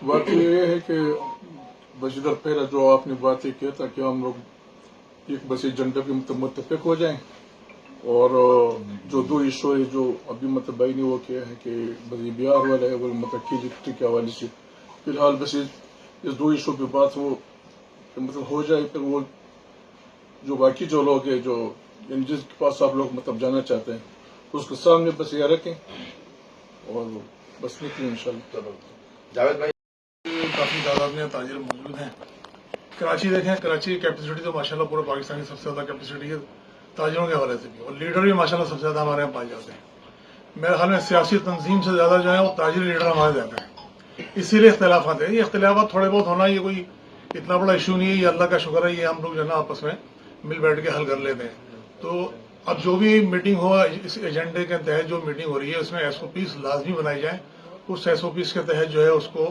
बात ये है कि बस इधर पहला जो आपने बातें किया था कि हम लोग एक बस एजेंडा पे मुत्तफिक हो जाएं और जो दो इशू है जो अभी मतलब भाई ने वो किया है कि बस ये बिहार वाला है वो मतलब की के हवाले से फिलहाल बस इस दो इशू पे बात वो मतलब हो जाए, फिर वो जो बाकी जो लोग हैं जो जिसके पास आप लोग मतलब जाना चाहते हैं तो उसके सामने बस ये रखें और बस निकलें इंशाल्लाह। जावेद भाई, काफ़ी तादाद में ताजिर मौजूद हैं। कराची देखें, कराची की कैपेसिटी तो माशाल्लाह पूरे पाकिस्तान की सबसे ज़्यादा कैपेसिटी है ताजिरों के हवाले से भी, और लीडर भी माशाल्लाह सबसे ज़्यादा हमारे यहाँ पाए जाते हैं। मेरे ख्याल में सियासी तंजीम से ज़्यादा जो है वो ताजिर लीडर हमारे ज़्यादा हैं, इसीलिए इख्तलाफात हैं। ये इख्तलाफात थोड़े बहुत होना ये कोई इतना बड़ा इशू नहीं है, ये अल्लाह का शुक्र है, ये हम लोग जो है ना आपस में मिल बैठ के हल कर लेते हैं। तो अब जो भी मीटिंग हो, इस एजेंडे के तहत जो मीटिंग हो रही है उसमें SOPs लाजमी बनाई जाए, उस SOPs के तहत जो है उसको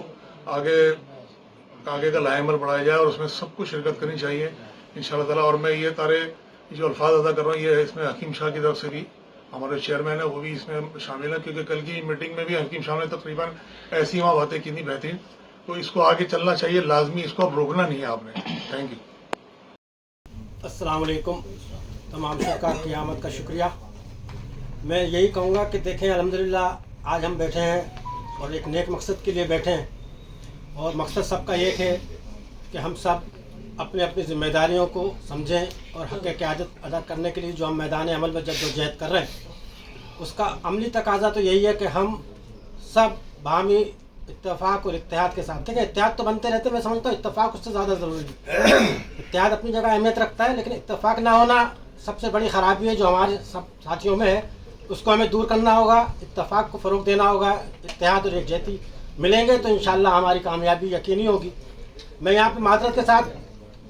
आगे का लाएमल बढ़ाया जाए और उसमें सबको शिरकत करनी चाहिए इंशाअल्लाह ताला। और मैं ये तारे जो अल्फाज अदा कर रहा हूँ ये इसमें हकीम शाह की तरफ से भी हमारे चेयरमैन है वो भी इसमें शामिल है, क्योंकि कल की मीटिंग में भी हकीम शाह ने तकरीबन ऐसी वहाँ बातें की थी बेहतरीन। तो इसको आगे चलना चाहिए लाजमी, इसको अब रोकना नहीं है आपने। Thank you. अस्सलाम वालेकुम। तमाम सरकार की आमद का शुक्रिया। मैं यही कहूँगा कि देखें अल्हम्दुलिल्लाह आज हम बैठे हैं और एक नेक मकसद के लिए बैठे हैं, और मकसद सबका एक है कि हम सब अपने अपनी ज़िम्मेदारियों को समझें और हक़ क़यादत अदा करने के लिए जो हम मैदान अमल में जद्दोजहद कर रहे हैं उसका अमली तकाज़ा तो यही है कि हम सब बाहमी इत्तेफाक और इत्तेहाद के साथ, देखिए इत्तेहाद तो बनते रहते, मैं समझता हूँ इत्तेफाक उससे ज़्यादा ज़रूरी है। इत्तेहाद अपनी जगह अहमियत रखता है, लेकिन इत्तेफाक ना होना सबसे बड़ी ख़राबी है जो हमारे सब साथियों में है, उसको हमें दूर करना होगा। इत्तेफाक को फ़रोग़ देना होगा, इत्तेहाद और यकजहती मिलेंगे तो इंशाअल्लाह हमारी कामयाबी यकीनी होगी। मैं यहाँ पे माज़रत के साथ,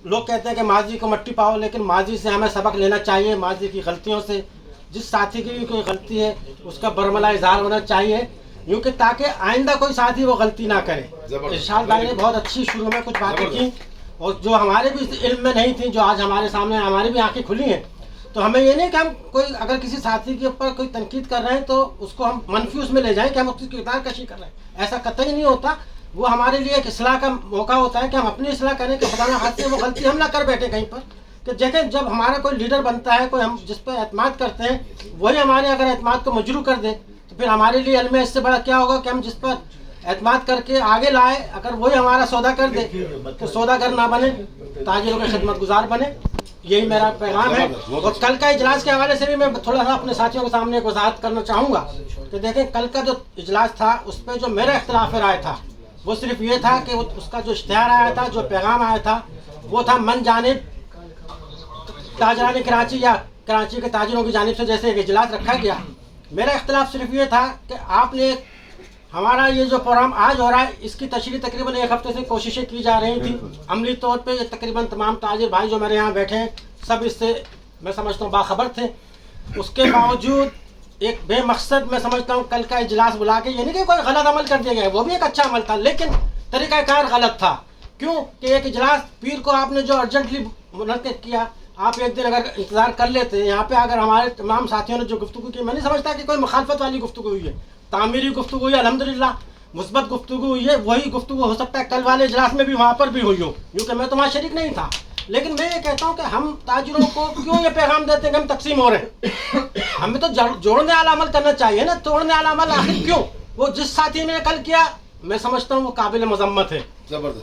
लोग कहते हैं कि माजी को मट्टी पाओ, लेकिन माजी से हमें सबक लेना चाहिए, माजी की गलतियों से। जिस साथी की भी कोई गलती है उसका बरमला इज़हार होना चाहिए, यूँ कि ताकि आइंदा कोई साथी वो गलती ना करे। इरशाद भाई ने बहुत अच्छी शुरू में कुछ बातें की और जो हमारे भी इल्म में नहीं थी, जो आज हमारे सामने हमारी भी आंखें खुली हैं। तो हमें ये नहीं कि हम कोई अगर किसी साथी के ऊपर कोई तनकीद कर रहे हैं तो उसको हम मनफी उसमें ले जाएं कि हम उसकी किरदार कशी कर रहे हैं, ऐसा कतई नहीं होता। वो हमारे लिए एक इसलाह का मौका होता है कि हम अपनी इसलाह करें कि खुदा न हाथ से वो गलती हम ना कर बैठे कहीं पर। कि देखें जब हमारा कोई लीडर बनता है, कोई हम जिस पर एतमाद करते हैं वही हमारे अगर एतमाद को मजरू कर दे तो फिर हमारे लिए इल्म इससे बड़ा क्या होगा कि हम जिस पर एतमाद करके आगे लाए, अगर वही हमारा सौदा कर दे तो सौदागर ना बने, ताजिरों के खिदमत गुजार बने। यही मेरा पैगाम है। और कल का इजलास के हवाले से भी मैं थोड़ा सा अपने साथियों के सामने एक वजाहत करना चाहूँगा कि देखें कल का जो इजलास था उस पर जो मेरा इख्तिलाफ राय था वो सिर्फ ये था कि उसका जो इश्तिहार आया था, जो पैगाम आया था वो था मन जानिब ताजरान कराची या कराची के ताजिरों की जानिब से जैसे एक इजलास रखा गया। मेरा इख्तिलाफ सिर्फ ये था कि आपने हमारा ये जो प्रोग्राम आज हो रहा है इसकी तशरीह तकरीबन एक हफ्ते से कोशिशें की जा रही थी। अमली तौर पे तकरीबन तमाम ताजिर भाई जो मेरे यहाँ बैठे हैं सब इससे मैं समझता हूँ बाखबर थे। उसके बावजूद एक बेमकसद मैं समझता हूँ कल का इजलास बुला के, यानी कि कोई गलत अमल कर दिया गया, वो भी एक अच्छा अमल था लेकिन तरीक़ाकार गलत था। क्यों कि एक इजलास पीर को आपने जो अर्जेंटली मुनक्किद किया, आप एक दिन अगर इंतज़ार कर लेते यहाँ पे, अगर हमारे तमाम साथियों ने जो गुफ्तगू की, मैं नहीं समझता कि कोई मुखालफत वाली गुफ्तगू हुई है, तामीरी गुफ्तगू हुई है, अल्हम्दुलिल्लाह मुस्बत गुफ्तगू हुई है। वही गुफ्तगू हो सकता है कल वाले इजलास में भी वहाँ पर भी हुई हो, क्योंकि मैं तो वहाँ शरीक नहीं था। लेकिन मैं ये कहता हूँ कि हम ताजिरों को क्यों ये पैगाम देते हैं कि हम तकसीम हो रहे हैं। हमें तो जोड़ने वाला अमल करना चाहिए ना, तोड़ने वाला अमल आखिर क्यों? वो जिस साथी ने कल किया मैं समझता हूँ वो काबिल मजम्मत है,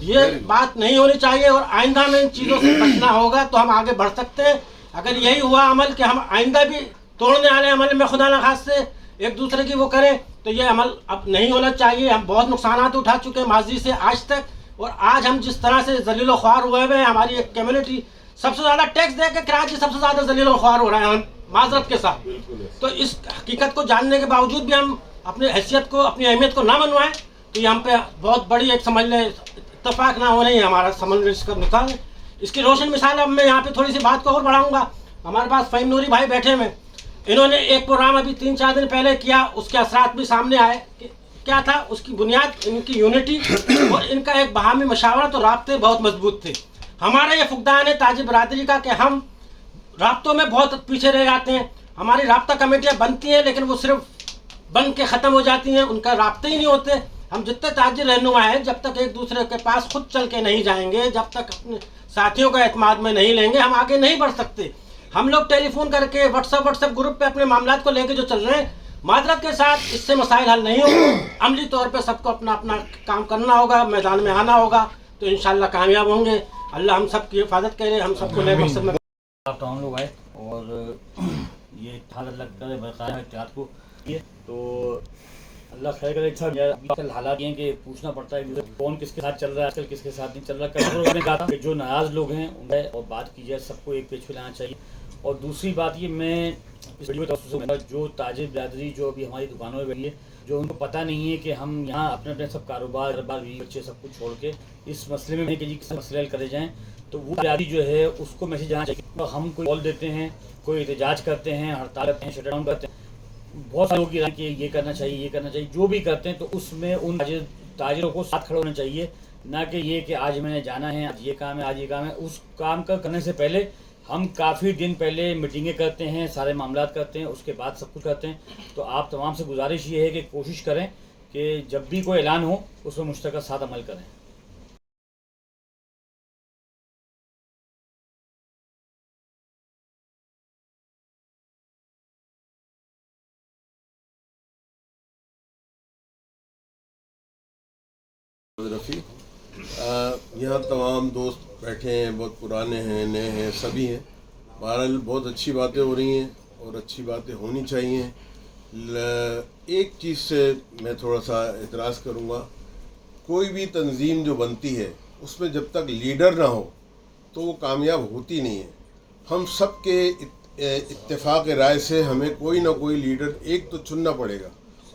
ये बात नहीं होनी चाहिए। और आइंदा में इन चीज़ों से बचना होगा तो हम आगे बढ़ सकते हैं। अगर यही हुआ अमल कि हम आइंदा भी तोड़ने वाले अमल में खुदा न खास से एक दूसरे की वो करें तो ये अमल अब नहीं होना चाहिए। हम बहुत नुकसान उठा चुके हैं माजी से आज तक, और आज हम जिस तरह से जलीलो ख्वार हुए हुए हैं, हमारी एक कम्युनिटी सबसे ज़्यादा टैक्स दे के कराची सबसे ज़्यादा जलीलो ख्वार हो रहे हैं हम माजरत के साथ। तो इस हकीकत को जानने के बावजूद भी हम अपनी हैसियत को, अपनी अहमियत को ना मनवाएं तो ये हम पे बहुत बड़ी एक समझ लें इत्तफाक ना होने ही हमारा समझ इसका मिसाल है। इसकी रोशन मिसाल अब मैं यहाँ पे थोड़ी सी बात को और बढ़ाऊँगा। हमारे पास फ़हीम नूरी भाई बैठे हुए, इन्होंने एक प्रोग्राम अभी 3-4 दिन पहले किया, उसके असरात भी सामने आए। क्या था उसकी बुनियाद? इनकी यूनिटी और इनका एक बाहमी मशावरत और राब्ते बहुत मजबूत थे। हमारा ये फुकदान है ताजिर बरादरी का कि हम राब्तों में बहुत पीछे रह जाते हैं। हमारी राब्ता कमेटियाँ बनती हैं लेकिन वो सिर्फ बन के ख़त्म हो जाती हैं, उनका राब्ते ही नहीं होते। हम जितने ताजिर रहनुमा हैं, जब तक एक दूसरे के पास खुद चल के नहीं जाएंगे, जब तक अपने साथियों का एतमाद में नहीं लेंगे, हम आगे नहीं बढ़ सकते। हम लोग टेलीफोन करके व्हाट्सएप ग्रुप पे अपने मामलात को लेके जो चल रहे हैं, माजरत के साथ इससे मसाइल हल नहीं होंगे। अमली तौर पे सबको अपना अपना काम करना होगा, मैदान में आना होगा, तो इंशाल्लाह कामयाब होंगे। अल्लाह हम सब की हिफाजत करे, हम सबको नए मकसद में। तो हम लोग आए और ये हालत लगता है बरकरार इत्तेहाद को, ये तो अल्लाह खैर करे। अच्छा आजकल हालात ये हैं कि पूछना पड़ता है कौन किसके साथ चल रहा है, आजकल किसके साथ नहीं चल रहा। कई लोगों ने कहा था कि जो नाराज़ लोग हैं उनसे और बात की जाए, सबको एक पेज पे लाना चाहिए। और दूसरी बात ये, मैं इस वीडियो में जो ताजिर बिरादरी जो अभी हमारी दुकानों में बैठी है, जो उनको पता नहीं है कि हम यहाँ अपने अपने सब कारोबार बीवी बच्चे सब कुछ छोड़ के इस मसले में कि जी किस मसले हल करे जाएँ, तो वो बिरादरी जो है उसको मैसेज आना चाहिए। तो हम कोई कॉल देते हैं, कोई एहतजाज करते हैं, हड़ताल करते हैं, शट डाउन करते हैं, बहुत सारे लोग की राय कि ये करना चाहिए, ये करना चाहिए, जो भी करते हैं तो उसमें उन ताजिरों को साथ खड़े होना चाहिए, ना कि ये कि आज मैंने जाना है, आज ये काम है, आज ये काम है। उस काम का करने से पहले हम काफ़ी दिन पहले मीटिंगें करते हैं, सारे मामलात करते हैं, उसके बाद सब कुछ करते हैं। तो आप तमाम से गुजारिश ये है कि कोशिश करें कि जब भी कोई ऐलान हो उसमें मुश्तरका साथ अमल करें। रफ़ी, यहाँ तमाम दोस्त बैठे हैं, बहुत पुराने हैं, नए हैं, सभी हैं। बहरहाल बहुत अच्छी बातें हो रही हैं और अच्छी बातें होनी चाहिए। एक चीज़ से मैं थोड़ा सा एतराज़ करूँगा, कोई भी तंजीम जो बनती है उसमें जब तक लीडर ना हो तो वो कामयाब होती नहीं है। हम सब के इत्तेफाक राय से हमें कोई ना कोई लीडर एक तो चुनना पड़ेगा।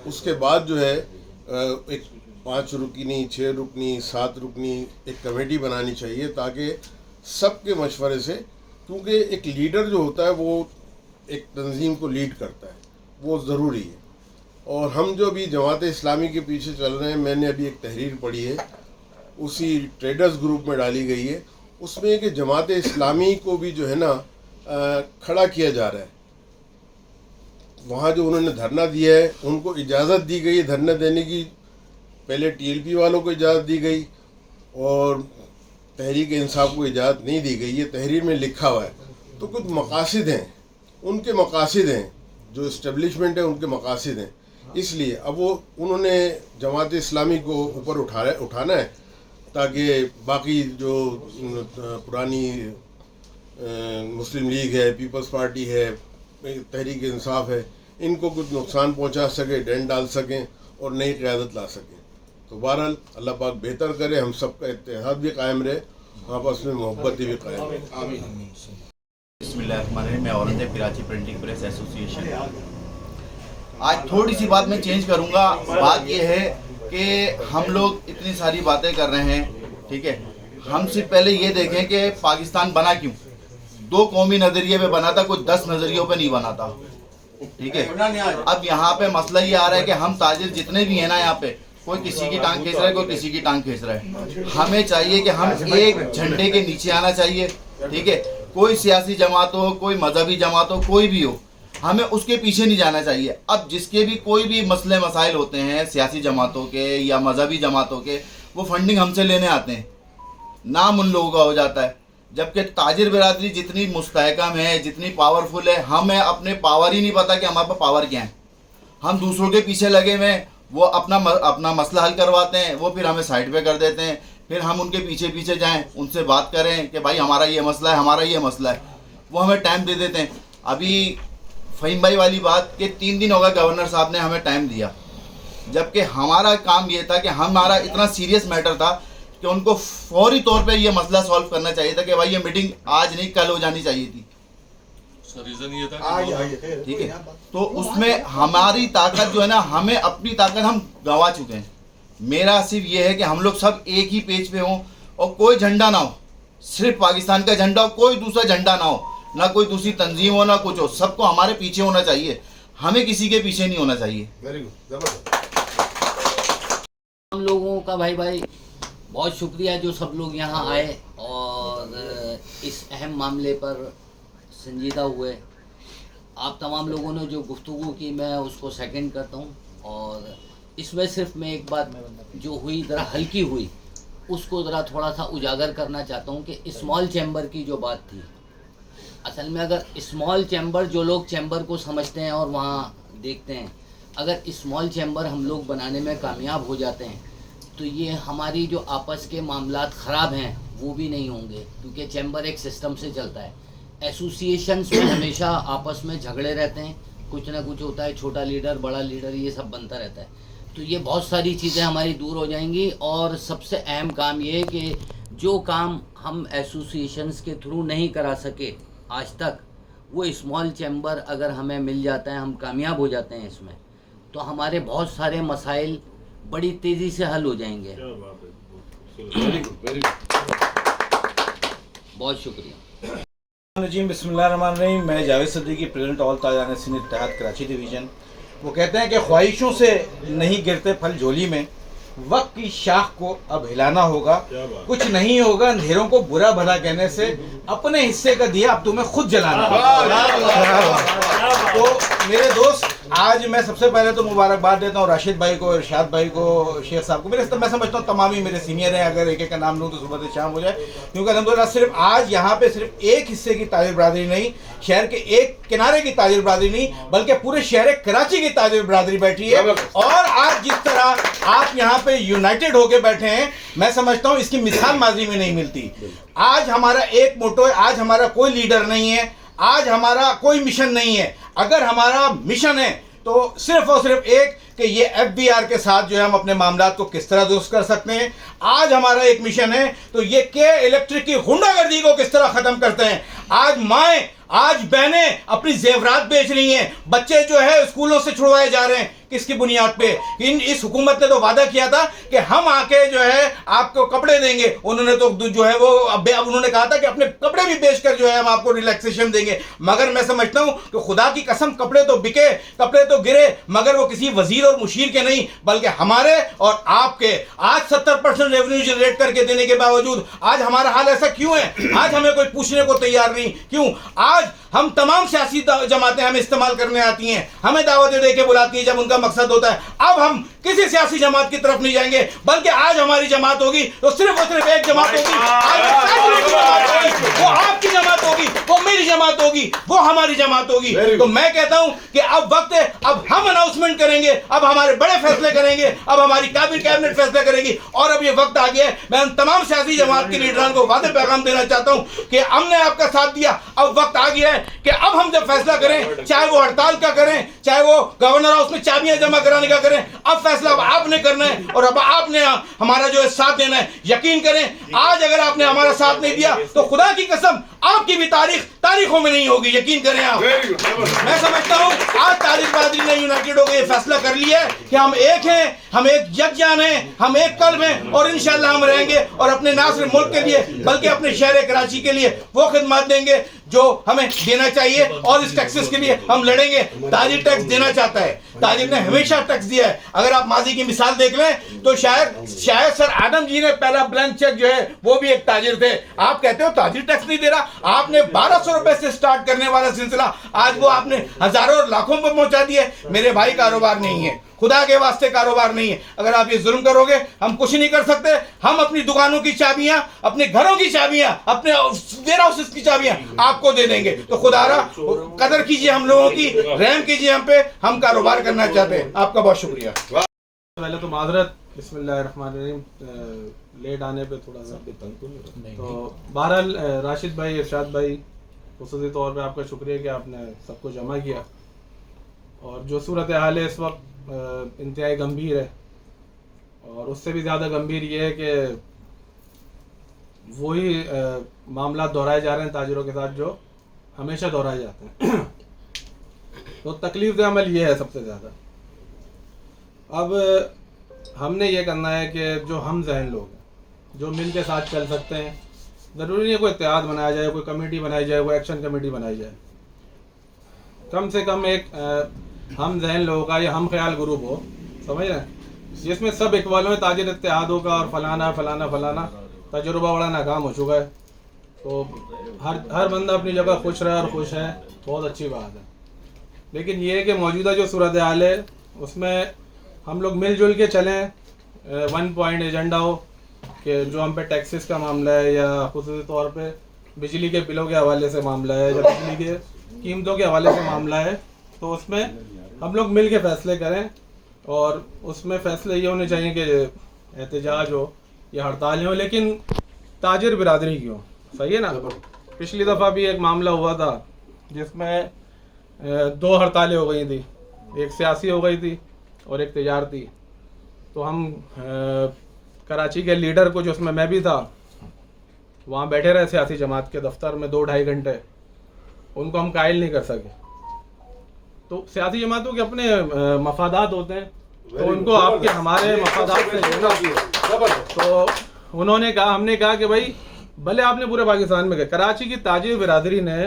उसके बाद जो है एक 5 रुकनी, 6 रुकनी, 7 रुकनी एक कमेटी बनानी चाहिए, ताकि सबके मशवरे से, क्योंकि एक लीडर जो होता है वो एक तंजीम को लीड करता है, वो ज़रूरी है। और हम जो अभी जमात इस्लामी के पीछे चल रहे हैं, मैंने अभी एक तहरीर पढ़ी है, उसी ट्रेडर्स ग्रुप में डाली गई है, उसमें कि जमात इस्लामी को भी जो है ना खड़ा किया जा रहा है। वहाँ जो उन्होंने धरना दिया है उनको इजाज़त दी गई है धरना देने की, पहले टीएलपी वालों को इजाज़त दी गई और तहरीक इंसाफ को इजाज़त नहीं दी गई। ये तहरीर में लिखा हुआ है। तो कुछ मकासिद हैं, उनके मकासिद हैं, जो इस्टेब्लिशमेंट है उनके मकासिद हैं, इसलिए अब वो उन्होंने जमात इस्लामी को ऊपर उठाना है, ताकि बाकी जो पुरानी मुस्लिम लीग है, पीपल्स पार्टी है, तहरीक इंसाफ है, इनको कुछ नुकसान पहुंचा सके, डेंट डाल सकें और नई क़यादत ला सकें। तो बहरहाल अल्लाह पाक बेहतर करे, हम सबका इत्तेहाद भी कायम रहे, आपस में मोहब्बत भी कायम रहे। बिस्मिल्लाहिर्रहमानिर्रहीम। मैं Aurangzeb Karachi printing press association. आज थोड़ी सी बात मैं चेंज करूंगा। बात यह है कि हम लोग इतनी सारी बातें कर रहे हैं, ठीक है। हम सिर्फ पहले ये देखें कि पाकिस्तान बना क्यों। 2 कौमी नज़रिए पे बना था, कोई 10 नज़रियों पे नहीं बना था, ठीक है। अब यहाँ पे मसला ये आ रहा है कि हम ताजिर जितने भी हैं ना, यहाँ पे कोई किसी की टांग खींच रहा है, कोई किसी की टांग खींच रहा है। हमें चाहिए कि हम एक झंडे के नीचे आना चाहिए, ठीक है। कोई सियासी जमात हो, कोई मजहबी जमात हो, कोई भी हो, हमें उसके पीछे नहीं जाना चाहिए। अब जिसके भी कोई भी मसले मसाइल होते हैं सियासी जमातों के या मजहबी जमातों के, वो फंडिंग हमसे लेने आते हैं, नाम उन लोगों का हो जाता है। जबकि ताजिर बिरादरी जितनी मुस्तहकम है, जितनी पावरफुल है, हमें अपने पावर ही नहीं पता कि हमारे पास पावर क्या है। हम दूसरों के पीछे लगे हुए, वो अपना मसला हल करवाते हैं, वो फिर हमें साइड पे कर देते हैं। फिर हम उनके पीछे पीछे जाएं, उनसे बात करें कि भाई हमारा ये मसला है, हमारा ये मसला है, वो हमें टाइम दे देते हैं। अभी फ़हीम भाई वाली बात कि 3 दिन होगा गवर्नर साहब ने हमें टाइम दिया, जबकि हमारा काम ये था कि हमारा इतना सीरियस मैटर था कि उनको फौरी तौर पे ये मसला सॉल्व करना चाहिए था कि भाई ये मीटिंग आज नहीं कल हो जानी चाहिए थी। रीजन ये था, ठीक है। तो उसमें हमारी ताकत जो है ना, हमें अपनी ताकत हम गंवा चुके हैं। मेरा सिर्फ ये है कि हम लोग सब एक ही पेज पे हों और कोई झंडा ना हो, सिर्फ पाकिस्तान का झंडा हो, कोई दूसरा झंडा ना हो, ना कोई दूसरी तंजीम हो, ना कुछ हो। सबको हमारे पीछे होना चाहिए, हमें किसी के पीछे नहीं होना चाहिए। वेरी गुड, जबरदस्त। हम लोगों का भाई बहुत शुक्रिया जो सब लोग यहाँ आए और इस अहम मामले पर संजीदा हुए। आप तमाम लोगों ने जो गुफ्तगू की, मैं उसको सेकंड करता हूँ। और اس میں صرف میں ایک بات جو ہوئی ذرا ہلکی ہوئی اس کو ذرا تھوڑا سا اجاگر کرنا چاہتا ہوں کہ اسمال چیمبر کی جو بات تھی، اصل میں اگر اسمال چیمبر جو لوگ چیمبر کو سمجھتے ہیں اور وہاں دیکھتے ہیں، اگر اسمال چیمبر ہم لوگ بنانے میں کامیاب ہو جاتے ہیں تو یہ ہماری جو آپس کے معاملات خراب ہیں وہ بھی نہیں ہوں گے، کیونکہ چیمبر ایک سسٹم سے چلتا ہے۔ ایسوسیشنز میں ہمیشہ آپس میں جھگڑے رہتے ہیں، کچھ نہ کچھ ہوتا ہے، چھوٹا لیڈر بڑا لیڈر یہ سب بنتا رہتا ہے، تو یہ بہت ساری چیزیں ہماری دور ہو جائیں گی۔ اور سب سے اہم کام یہ ہے کہ جو کام ہم ایسوسیشنز کے تھرو نہیں کرا سکے آج تک، وہ اسمال چیمبر اگر ہمیں مل جاتا ہے، ہم کامیاب ہو جاتے ہیں اس میں، تو ہمارے بہت سارے مسائل بڑی تیزی سے حل ہو جائیں گے۔ بہت شکریہ۔ جی بسم اللہ الرحمن الرحیم۔ میں جاوید صدیقی، پریزیڈنٹ آل تاجران سندھ اتحاد کراچی ڈویژن۔ وہ کہتے ہیں کہ خواہشوں سے نہیں گرتے پھل جھولی میں، وقت کی شاخ کو اب ہلانا ہوگا، کچھ نہیں ہوگا اندھیروں کو برا بھلا کہنے سے، اپنے حصے کا دیا اب تمہیں خود جلانا ہوگا۔ تو میرے دوست، آج میں سب سے پہلے تو مبارکباد دیتا ہوں راشد بھائی کو، ارشاد بھائی کو، شیخ صاحب کو۔ میں سمجھتا ہوں تمام ہی میرے سینئر ہیں، اگر ایک ایک کا نام لوں تو صبح سے شام ہو جائے، کیونکہ الحمدللہ صرف آج یہاں پہ صرف ایک حصے کی تاجر برادری نہیں، شہر کے ایک کنارے کی تاجر برادری نہیں، بلکہ پورے شہر کراچی کی تاجر برادری بیٹھی ہے۔ اور آج جس طرح آپ یہاں پہ یونائٹڈ ہو کے بیٹھے ہیں، میں سمجھتا ہوں اس کی مثال ماضی میں نہیں ملتی۔ آج ہمارا ایک موٹو ہے، آج ہمارا کوئی لیڈر نہیں ہے، آج ہمارا کوئی مشن نہیں ہے۔ اگر ہمارا مشن ہے تو صرف اور صرف ایک کہ یہ ایف بی آر کے ساتھ جو ہے ہم اپنے معاملات کو کس طرح درست کر سکتے ہیں۔ آج ہمارا ایک مشن ہے تو یہ کہ الیکٹرک کی غنڈہ گردی کو کس طرح ختم کرتے ہیں۔ آج مائیں، آج بہنیں اپنی زیورات بیچ رہی ہیں، بچے جو ہے اسکولوں سے چھڑوائے جا رہے ہیں، کس کی بنیاد پہ؟ اس حکومت نے تو وعدہ کیا تھا کہ ہم آ کے جو ہے آپ کو کپڑے دیں گے، انہوں نے تو جو ہے وہ اب انہوں نے کہا تھا کہ اپنے کپڑے بھی بیچ کر جو ہے ہم آپ کو ریلیکسیشن دیں گے، مگر میں سمجھتا ہوں کہ خدا کی قسم کپڑے تو بکے، کپڑے تو گرے، مگر وہ کسی وزیر اور مشیر کے نہیں بلکہ ہمارے اور آپ کے۔ آج 70% ریونیو جنریٹ کر کے دینے کے باوجود آج ہمارا حال ایسا کیوں ہے؟ آج ہمیں کوئی پوچھنے کو تیار نہیں، کیوں؟ آج ہم تمام سیاسی جماعتیں ہمیں استعمال کرنے آتی ہیں، ہمیں دعوتیں دے کے بلاتی ہیں جب ان کا مقصد ہوتا ہے۔ اب ہم کسی سیاسی جماعت کی طرف نہیں جائیں گے، بلکہ آج ہماری جماعت ہوگی تو صرف اور صرف ایک جماعت ہوگی، وہ آپ کی جماعت ہوگی، وہ میری جماعت ہوگی، وہ ہماری جماعت ہوگی۔ تو میں کہتا ہوں کہ اب وقت ہے، اب ہم اناؤنسمنٹ کریں گے، اب ہمارے بڑے فیصلے کریں گے، اب ہماری کیبنٹ فیصلے کرے گی، اور اب یہ وقت آ گیا ہے۔ میں ان تمام سیاسی جماعت کے لیڈران کو واضح پیغام دینا چاہتا ہوں کہ ہم نے آپ کا ساتھ دیا، اب وقت آ گیا ہے کہ اب ہم جب فیصلہ کریں، چاہے وہ ہڑتال کا کریں، چاہے وہ گورنر ہاؤس میں چابیاں جمع کرانے کا کریں، اب فیصلہ اب آپ نے کرنا ہے اور اب آپ نے ہمارا جو ہے ساتھ دینا ہے۔ یقین کریں آج اگر آپ نے ہمارا ساتھ نہیں دیا تو خدا کی قسم آپ کی بھی تاریخوں میں نہیں ہوگی، یقین کریں آپ۔ میں سمجھتا ہوں آج تاجر برادری نے یونائٹڈ ہو کے یہ فیصلہ کر لیا ہے کہ ہم ایک ہیں، ہم ایک یکجان ہیں، ہم ایک قلب ہیں، اور انشاءاللہ ہم رہیں گے اور اپنے نہ صرف ملک کے لیے بلکہ اپنے شہر کراچی کے لیے وہ خدمات دیں گے جو ہمیں دینا چاہیے، اور اس ٹیکسز کے لیے ہم لڑیں گے۔ تاجر ٹیکس دینا چاہتا ہے، تاجر نے ہمیشہ ٹیکس دیا ہے۔ اگر آپ ماضی کی مثال دیکھ لیں تو شاید سر آدم جی نے پہلا بلینک چیک جو ہے وہ بھی ایک تاجر تھے۔ آپ کہتے ہو تاجر ٹیکس نہیں دے رہا، آپ نے 1200 روپے سے سٹارٹ کرنے والا سلسلہ آج وہ آپ نے ہزاروں اور لاکھوں پر پہنچا دیا ہے۔ میرے بھائی کاروبار نہیں ہے، خدا کے واسطے کاروبار نہیں ہے۔ اگر آپ یہ ظلم کرو گے ہم کچھ نہیں کر سکتے۔ ہم اپنی دکانوں کی چابیاں، اپنے گھروں کی چابیاں، اپنے ویئر ہاؤسز کی چابیاں آپ کو دے دیں گے۔ تو خدا را قدر کیجئے ہم لوگوں کی، رحم کیجئے ہم پہ، ہم کاروبار کرنا چاہتے ہیں۔ آپ کا بہت شکریہ۔ پہلے تو معذرت، بسم اللہ الرحمن الرحیم، لیٹ آنے پہ تھوڑا سا تو بہرحال راشد بھائی، ارشاد بھائی، خصوصی طور پہ آپ کا شکریہ کہ آپ نے سب کو جمع کیا۔ اور جو صورتحال ہے اس وقت انتہائی گمبھیر ہے، اور اس سے بھی زیادہ گمبھیر یہ ہے کہ وہی معاملات دہرائے جا رہے ہیں تاجروں کے ساتھ جو ہمیشہ دہرائے جاتے ہیں۔ تو تکلیف دہ عمل یہ ہے سب سے زیادہ۔ اب ہم نے یہ کرنا ہے کہ جو ہم ذہن لوگ ہیں، جو مل کے ساتھ چل سکتے ہیں، ضروری نہیں ہے کوئی اتحاد بنایا جائے، کوئی کمیٹی بنائی جائے، کوئی ایکشن کمیٹی بنائی جائے، کم سے کم ایک ہم ذہن لوگوں کا یا ہم خیال گروپ ہو، سمجھ رہے ہیں، جس میں سب اقبال میں تاجر اتحادوں کا اور فلانا فلانا فلانا تجربہ بڑا ناکام ہو چکا ہے۔ تو ہر بندہ اپنی جگہ خوش رہے اور خوش ہے، بہت اچھی بات ہے۔ لیکن یہ ہے کہ موجودہ جو صورتحال ہے اس میں हम लोग मिलजुल के चलें, 1 पॉइंट एजेंडा हो कि जो हम पे टैक्सेस का मामला है या खुसूसी तौर पे बिजली के बिलों के हवाले से मामला है या बिजली के कीमतों के हवाले से मामला है, तो उसमें हम लोग मिल के फैसले करें। और उसमें फैसले ये होने चाहिए कि एहतजाज हो या हड़तालें हो, लेकिन ताजिर बिरादरी की हो। सही है ना? पिछली दफ़ा भी एक मामला हुआ था जिसमें 2 हड़तालें हो गई थी, एक सियासी हो गई थी और एक तजारती। तो हम कराची के लीडर को, जो उसमें मैं भी था, वहाँ बैठे रहे सियासी जमात के दफ्तर में 2-2.5 घंटे, उनको हम कायल नहीं कर सके। तो सियासी जमातों के अपने मफादात होते हैं, तो उनको आपके हमारे मफादात से जोड़ना। तो उन्होंने कहा, हमने कहा कि भाई भले आपने पूरे पाकिस्तान में गए, कराची की ताजिर बिरादरी ने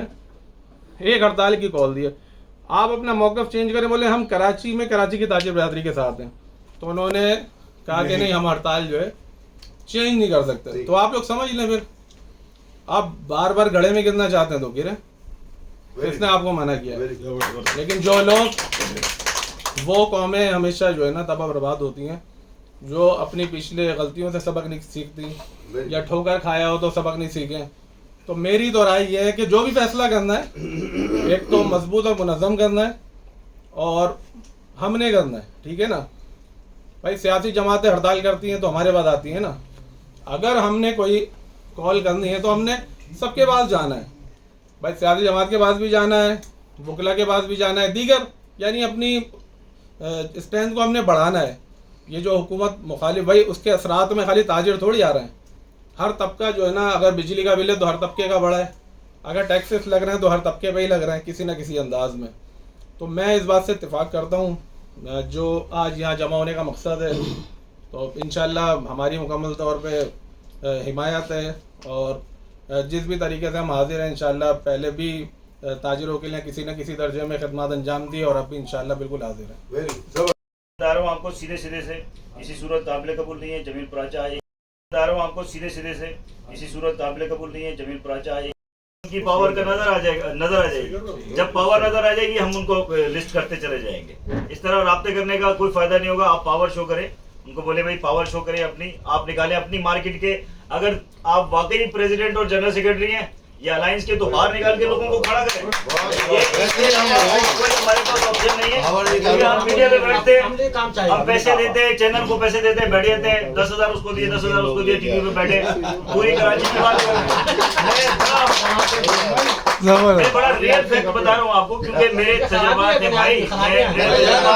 एक हड़ताल की कॉल दी है, आप अपना मौक़िफ़ चेंज करें। बोले हम कराची में कराची की ताजिर बिरादरी के साथ हैं। तो उन्होंने कहा कि नहीं, हम हड़ताल जो है चेंज नहीं कर सकते। तो आप लोग समझ लें, फिर आप बार बार गड़े में गिरना चाहते हैं तो गिरे, इसने आपको मना किया। लेकिन जो लोग, वो कौमें हमेशा जो है ना तबाह बर्बाद होती हैं जो अपनी पिछले गलतियों से सबक नहीं सीखती, या ठोकर खाया हो तो सबक नहीं सीखें। तो मेरी तो राय ये है कि जो भी फैसला करना है, एक तो मजबूत और मुनज़्ज़म करना है और हमने करना है। ठीक है ना भाई? सियासी जमातें हड़ताल करती हैं तो हमारे बाद आती हैं ना। अगर हमने कोई कॉल करनी है तो हमने सबके पास जाना है भाई, सियासी जमात के पास भी जाना है, वकला के पास भी जाना है, दीगर यानी अपनी स्ट्रेंथ को हमने बढ़ाना है। ये जो हुकूमत मुखालिफ, भाई उसके असरात में खाली ताजिर थोड़ी आ रहे हैं, हर तबका जो है ना, अगर बिजली का बिल है तो हर तबके का बढ़ा है, अगर टैक्सेस लग रहे हैं तो हर तबके पे ही लग रहे हैं किसी न किसी अंदाज में। तो मैं इस बात से इत्तेफाक करता हूँ, जो आज यहाँ जमा होने का मकसद है, तो इंशाअल्लाह हमारी मुकम्मल तौर पे हिमायत है और जिस भी तरीके से हम हाजिर हैं इंशाअल्लाह। पहले भी ताजिरों के लिए किसी न किसी दर्जे में खिदमत अंजाम दी और अब भी इंशाअल्लाह बिल्कुल हाजिर है। आपको सीधे सीधे से इसी सूरत काबिल कबूल नहीं है, जमील पर आए। आपको सीधे सीधे से इसी सूरत काबिल कबूल नहीं है, जमील पर आए। उनकी पावर का नजर आ जाएगी। जब पावर नजर आ जाएगी हम उनको लिस्ट करते चले जाएंगे। इस तरह राब्ते करने का कोई फायदा नहीं होगा। आप पावर शो करें, उनको बोले भाई पावर शो करें अपनी, आप निकालें अपनी मार्केट के। अगर आप वाकई प्रेसिडेंट और जनरल सेक्रेटरी हैं या अलायंस के, तो बाहर निकाल के लोगों को खड़ा करें। हमारे पास ऑप्शन नहीं है, हम मीडिया पे बैठते हैं, हम पैसे देते हैं, चैनल को पैसे देते हैं, बैठ जाते हैं, 10,000 उसको दिए, 10,000 उसको दिए, टीवी पे बैठे पूरी कराची की बात। मैं बड़ा रियल फैक्ट बता रहा हूँ आपको, क्योंकि मेरे तजुर्बात हैं भाई।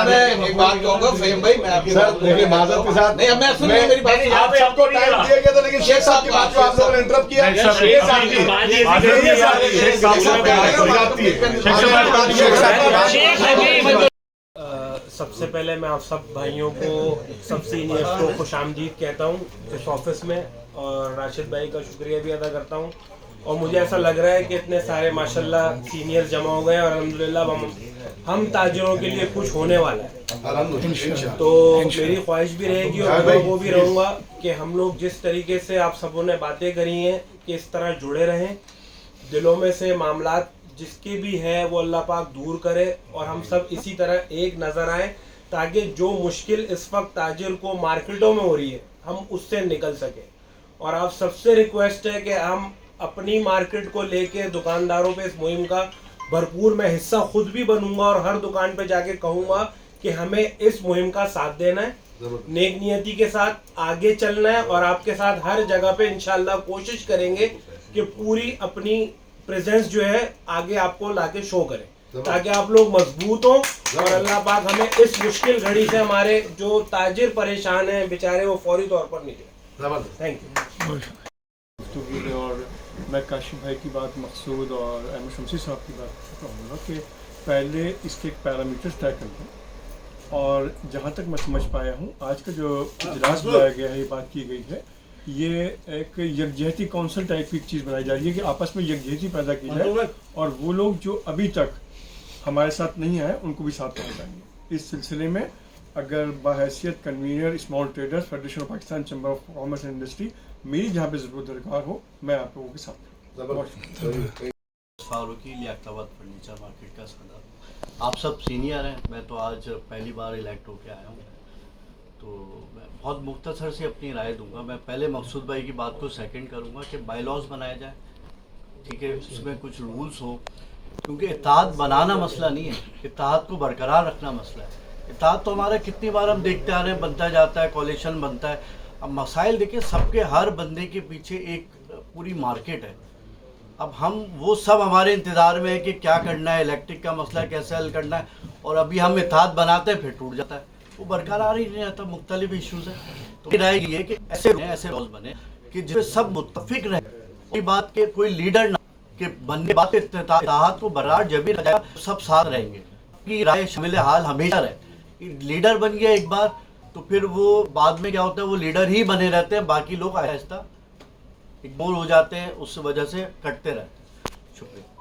मैं एक बात कहूंगा फहीम भाई, मैं आपकी बात देखिए माज़रत के साथ नहीं, मैं सुन मेरी बात, यहाँ पे आपको टाइम दिया गया था, लेकिन शेख साहब की बात को आप लोगों ने इंटरप्ट किया। सबसे पहले मैं आप सब भाइयों को, सब सीनियर्स को खुशामदीद कहता हूँ इस ऑफिस में, और राशिद भाई का शुक्रिया भी अदा करता हूँ। और मुझे ऐसा लग रहा है कि इतने सारे माशाल्लाह सीनियर जमा हो गए और अल्हम्दुलिल्लाह हम ताजिरों के लिए कुछ होने वाला है। तो मेरी ख्वाहिश भी रहेगी और मैं वो भी रहूँगा कि हम लोग जिस तरीके से आप सबों ने बातें करी हैं कि इस तरह जुड़े रहें, दिलों में से मामलात जिसके भी है वो अल्लाह पाक दूर करे और हम सब इसी तरह एक नज़र आए, ताकि जो मुश्किल इस वक्त ताजिर को मार्केटों में हो रही है हम उससे निकल सके। और आप सबसे रिक्वेस्ट है कि हम अपनी मार्केट को लेके दुकानदारों पे इस मुहिम का भरपूर, मैं हिस्सा खुद भी बनूंगा और हर दुकान पे जाके कहूँगा कि हमें इस मुहिम का साथ देना है, नेक नियति के साथ आगे चलना है और आपके साथ हर जगह पे इंशाल्लाह कोशिश करेंगे कि पूरी अपनी प्रेजेंस जो है आगे आपको लाके शो करें, ताकि आप लोग मजबूत हों और अल्लाह पाक हमें इस मुश्किल घड़ी से हमारे जो ताजिर परेशान हैं बेचारे वो फौरी तौर पर निकले। Thank you. और मैं काशिफ भाई की बात, मकसूद और अहमद शमसी साहब की बात कहूँगा कि पहले इसके पैरामीटर्स तय कर दें। और जहाँ तक मैं समझ पाया हूँ, आज का जो इजलास बुलाया गया है, ये बात की गई है, ये एक यकजहती काउंसिल टाइप की चीज़ बनाई जा रही है कि आपस में यकजहती पैदा की जाए और वो लोग जो अभी तक हमारे साथ नहीं आए उनको भी साथ लाए जाएंगे। इस सिलसिले में अगर बाहैसियत convener small traders federation of Pakistan chamber of commerce and industry, मेरी जहाँ पे ज़रूरत दरकार हो, मैं आप लोगों के साथ फारूकी लियाकताबाद फर्नीचर मार्केट का सदर। आप सब सीनियर हैं, मैं तो आज पहली बार इलेक्ट होकर आया हूँ। तो मैं बहुत मुख्तसर से अपनी राय दूंगा। मैं पहले मकसूद भाई की बात को सेकंड करूंगा कि बाई लॉज बनाए जाए, ठीक है, उसमें कुछ रूल्स हो, क्योंकि इत्तेहाद बनाना मसला नहीं है, इत्तेहाद को बरकरार रखना मसला है। इत्तेहाद तो हमारा कितनी बार हम देखते आ रहे हैं, बनता जाता है, कोalition बनता है। अब मसाइल देखिए, सबके हर बंदे के पीछे एक पूरी मार्केट है। अब हम वो सब हमारे इंतज़ार में है कि क्या करना है, इलेक्ट्रिक का मसला कैसे हल करना है, और अभी हम इत्तेहाद बनाते हैं फिर टूट जाता है, वो बरकरार ही नहीं रहता, मुख्तलिफ इशूज़ है। तो मेरी राय ये है कि ऐसे लॉज बने कि जिसमें सब मुत्तफिक रहे, कोई बात के कोई लीडर ना कि बनने बात इत्तेहाद को बरकरार जब भी रह जाएगा सब साथ रहेंगे, की राय शामिल हाल हमेशा रहे। लीडर बन गया एक बार तो फिर वो बाद में क्या होता है, वो लीडर ही बने रहते हैं, बाकी लोग आहिस्ता इग्नोर हो जाते हैं, उस वजह से कटते रहते हैं। शुक्रिया।